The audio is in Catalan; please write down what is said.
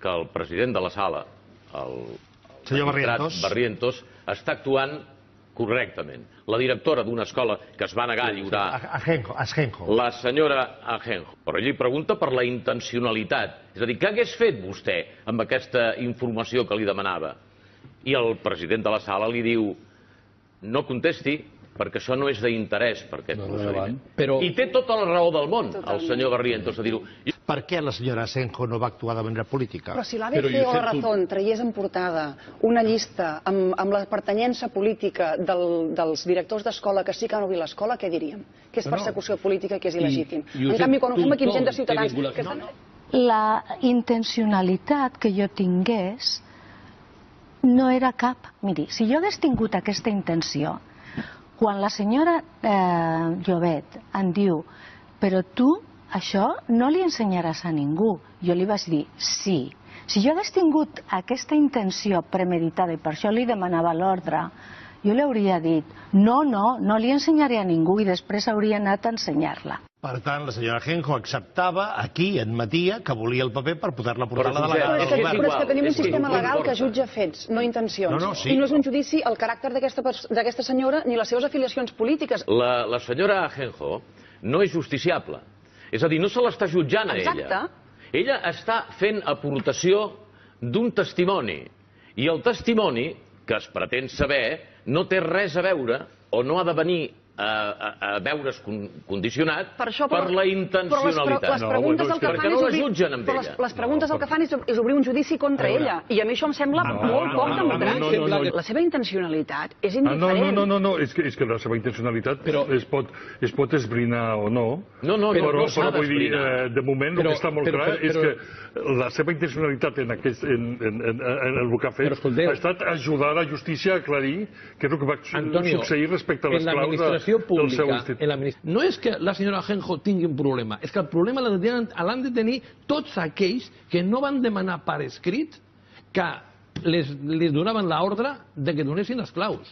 que el president de la sala, el senyor Barrientos, està actuant correctament. La directora d'una escola que es va negar a lliurar, la senyora Ajenjo, però ell li pregunta per la intencionalitat. És a dir, què hagués fet vostè amb aquesta informació que li demanava? I el president de la sala li diu: no contesti, perquè això no és d'interès per aquest procediment. I té tota la raó del món, el senyor Barrientos, a dir-ho. Per què la senyora Ajenjo no va actuar de manera política? Però si l'ABC o la Razón traiés en portada una llista amb la pertanyença política dels directors d'escola que sí que han obert l'escola, què diríem? Que és persecució política, que és il·legítim. En canvi, quan ho fem aquí amb gent de Ciutadans... La intencionalitat que jo tingués no era cap. Miri, si jo hagués tingut aquesta intenció, quan la senyora Llobet em diu: però tu això no li ensenyaràs a ningú, jo li vaig dir sí. Si jo hagués tingut aquesta intenció premeditada i per això li demanava l'ordre, jo li hauria dit no li ensenyaré a ningú, i després hauria anat a ensenyar-la. Per tant, la senyora Ajenjo acceptava, aquí admetia, que volia el paper per poder-la portar a la delegada. Però és que tenim un sistema legal que jutja fets, no intencions. I no és un judici el caràcter d'aquesta senyora ni les seves afiliacions polítiques. La senyora Ajenjo no és justiciable. És a dir, no se l'està jutjant a ella. Exacte. Ella està fent aportació d'un testimoni. I el testimoni, que es pretén saber, no té res a veure o no ha de venir a veure's condicionat per la intencionalitat. Perquè no la jutgen amb ella. Les preguntes el que fan és obrir un judici contra ella. I a mi això em sembla molt poc democràtic. La seva intencionalitat és indiferent. No, és que la seva intencionalitat es pot esbrinar o no. Però vull dir, de moment el que està molt clar és que la seva intencionalitat en el que ha fet ha estat ajudar la justícia a aclarir què és el que va succeir respecte a les claus del seu institut. No és que la senyora Ajenjo tingui un problema, és que el problema l'han de tenir tots aquells que no van demanar per escrit que les donaven l'ordre de que donessin les claus.